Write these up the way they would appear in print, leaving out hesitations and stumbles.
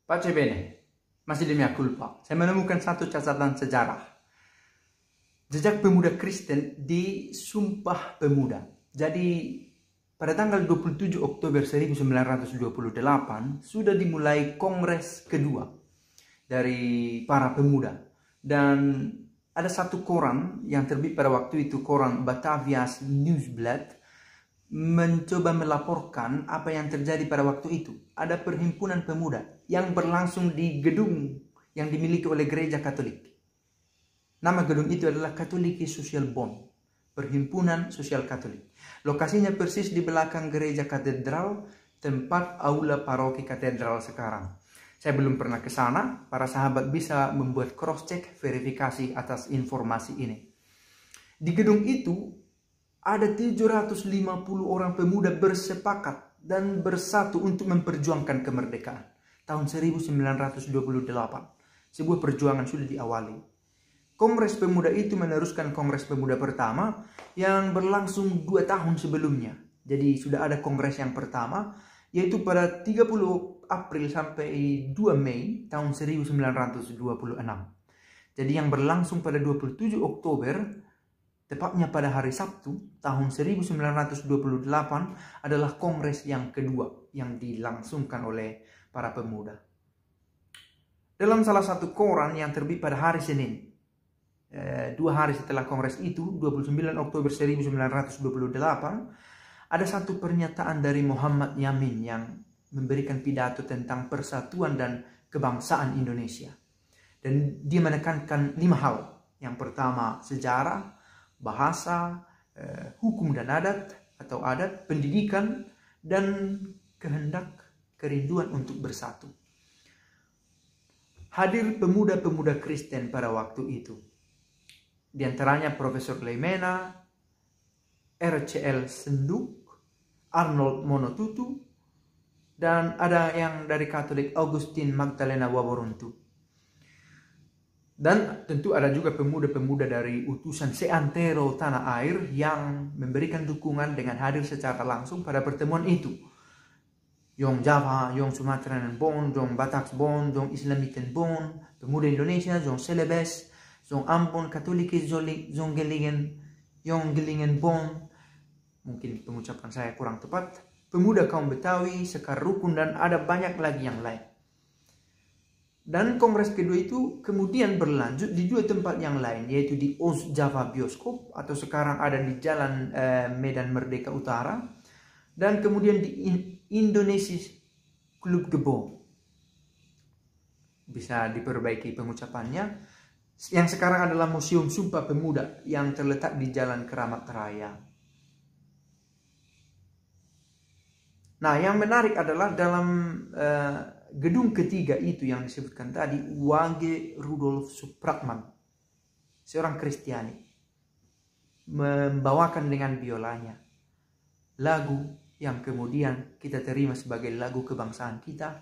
Pace bene, masih demi culpa. Saya menemukan satu catatan sejarah. Jejak pemuda Kristen di Sumpah Pemuda. Jadi pada tanggal 27 Oktober 1928 sudah dimulai kongres kedua dari para pemuda. Dan ada satu koran yang terbit pada waktu itu, koran Batavia's Nieuwsblad, mencoba melaporkan apa yang terjadi pada waktu itu. Ada perhimpunan pemuda yang berlangsung di gedung yang dimiliki oleh gereja Katolik. Nama gedung itu adalah Katholische Sozialbond, Perhimpunan Sosial Katolik. Lokasinya persis di belakang gereja katedral, tempat aula paroki katedral sekarang. Saya belum pernah ke sana, para sahabat bisa membuat cross-check verifikasi atas informasi ini. Di gedung itu ada 750 orang pemuda bersepakat dan bersatu untuk memperjuangkan kemerdekaan. Tahun 1928, sebuah perjuangan sudah diawali. Kongres pemuda itu meneruskan kongres pemuda pertama yang berlangsung 2 tahun sebelumnya. Jadi sudah ada kongres yang pertama, yaitu pada 30 April sampai 2 Mei tahun 1926. Jadi yang berlangsung pada 27 Oktober, tepatnya pada hari Sabtu tahun 1928 adalah kongres yang kedua yang dilangsungkan oleh para pemuda. Dalam salah satu koran yang terbit pada hari Senin, 2 hari setelah kongres itu, 29 Oktober 1928, ada satu pernyataan dari Muhammad Yamin yang memberikan pidato tentang persatuan dan kebangsaan Indonesia. Dan dia menekankan 5 hal. Yang pertama, sejarah, bahasa, hukum dan adat atau adat, pendidikan, dan kehendak kerinduan untuk bersatu. Hadir pemuda-pemuda Kristen pada waktu itu. Di antaranya Profesor Leimena, RCL Senduk, Arnold Monotutu, dan ada yang dari Katolik Augustin Magdalena Waworuntu. Dan tentu ada juga pemuda-pemuda dari utusan seantero tanah air yang memberikan dukungan dengan hadir secara langsung pada pertemuan itu. Jong Java, Jong Sumatera Bond, Jong Bataks Bond, Jong Islamiten Bond, pemuda Indonesia, Jong Celebes, Jong Ambon Katolike Jong Gelingen Bond. Mungkin pengucapan saya kurang tepat. Pemuda kaum Betawi, Sekar Rukun, dan ada banyak lagi yang lain. Dan kongres kedua itu kemudian berlanjut di 2 tempat yang lain, yaitu di Oost Java Bioskop atau sekarang ada di Jalan Medan Merdeka Utara, dan kemudian di Indonesia Club Gebom. Bisa diperbaiki pengucapannya. Yang sekarang adalah Museum Sumpah Pemuda yang terletak di Jalan Keramat Raya. Nah, yang menarik adalah dalam gedung ketiga itu yang disebutkan tadi, Wage Rudolf Supratman, seorang Kristiani, membawakan dengan biolanya lagu yang kemudian kita terima sebagai lagu kebangsaan kita,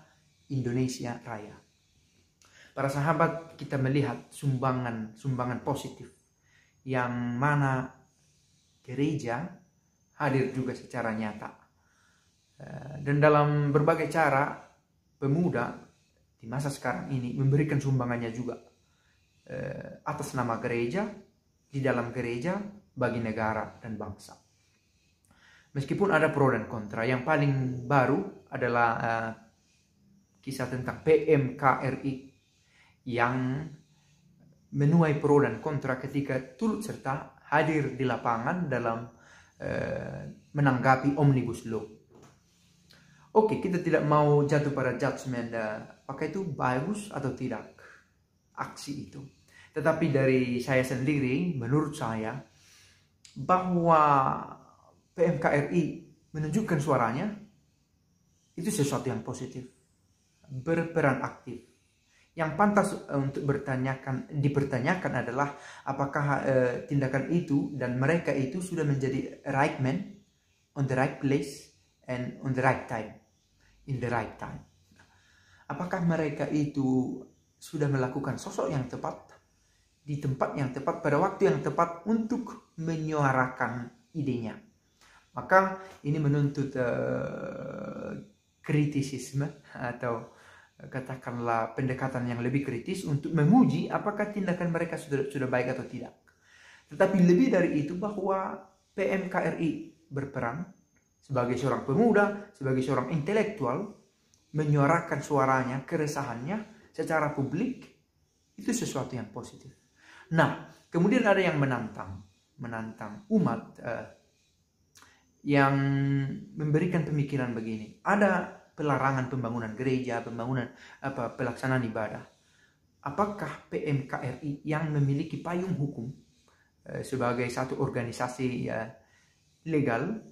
Indonesia Raya. Para sahabat, kita melihat sumbangan positif yang mana gereja hadir juga secara nyata. Dan dalam berbagai cara, pemuda di masa sekarang ini memberikan sumbangannya juga atas nama gereja, di dalam gereja, bagi negara dan bangsa. Meskipun ada pro dan kontra, yang paling baru adalah kisah tentang PMKRI yang menuai pro dan kontra ketika turut serta hadir di lapangan dalam menanggapi Omnibus Law. Oke, kita tidak mau jatuh pada judgement apakah itu bagus atau tidak aksi itu. Tetapi dari saya sendiri, menurut saya, bahwa PMKRI menunjukkan suaranya, itu sesuatu yang positif. Berperan aktif. Yang pantas untuk dipertanyakan adalah apakah tindakan itu dan mereka itu sudah menjadi right man, on the right place, and on the right time. In the right time. Apakah mereka itu sudah melakukan sosok yang tepat di tempat yang tepat pada waktu yang tepat untuk menyuarakan idenya? Maka ini menuntut kritisisme atau katakanlah pendekatan yang lebih kritis untuk menguji apakah tindakan mereka sudah baik atau tidak. Tetapi lebih dari itu, bahwa PMKRI berperan sebagai seorang pemuda, sebagai seorang intelektual, menyuarakan suaranya, keresahannya secara publik, itu sesuatu yang positif. Nah, kemudian ada yang menantang umat, yang memberikan pemikiran begini. Ada pelarangan pembangunan gereja, pelaksanaan ibadah. Apakah PMKRI yang memiliki payung hukum sebagai satu organisasi legal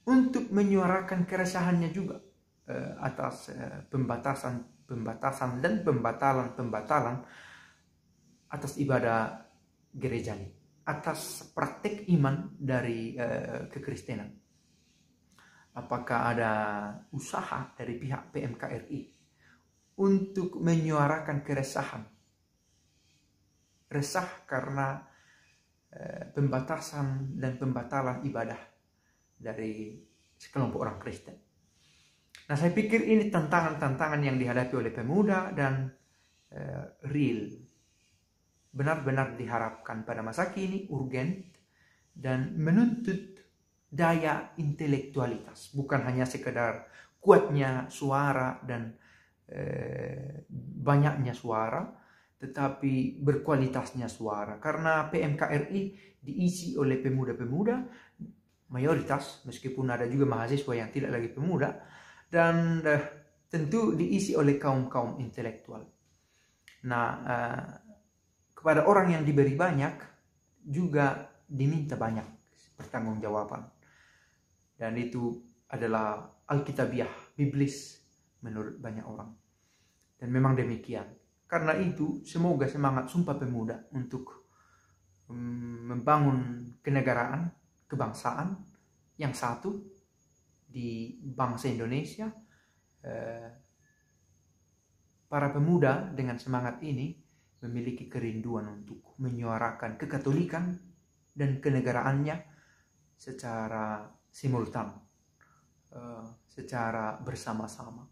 untuk menyuarakan keresahannya juga atas pembatasan dan pembatalan atas ibadah gerejani, atas praktek iman dari kekristenan? Apakah ada usaha dari pihak PMKRI untuk menyuarakan keresahan, resah karena pembatasan dan pembatalan ibadah dari sekelompok orang Kristen? Nah, saya pikir ini tantangan-tantangan yang dihadapi oleh pemuda dan real, benar-benar diharapkan pada masa kini, urgen, dan menuntut daya intelektualitas, bukan hanya sekedar kuatnya suara dan banyaknya suara, tetapi berkualitasnya suara. Karena PMKRI diisi oleh pemuda-pemuda, mayoritas, meskipun ada juga mahasiswa yang tidak lagi pemuda, dan tentu diisi oleh kaum-kaum intelektual. Nah, kepada orang yang diberi banyak juga diminta banyak pertanggungjawaban, dan itu adalah alkitabiah, biblis menurut banyak orang, dan memang demikian. Karena itu, semoga semangat Sumpah Pemuda untuk membangun kenegaraan, kebangsaan yang satu di bangsa Indonesia, para pemuda dengan semangat ini memiliki kerinduan untuk menyuarakan kekatolikan dan kenegaraannya secara simultan, secara bersama-sama.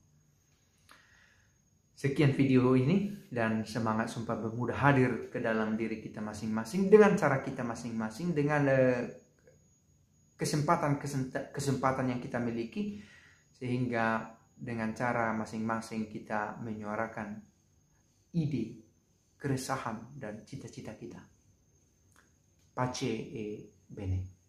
Sekian video ini, dan semangat Sumpah Pemuda hadir ke dalam diri kita masing-masing dengan cara kita masing-masing, dengan kesempatan yang kita miliki, sehingga dengan cara masing-masing kita menyuarakan ide, keresahan, dan cita-cita kita. Pace e bene.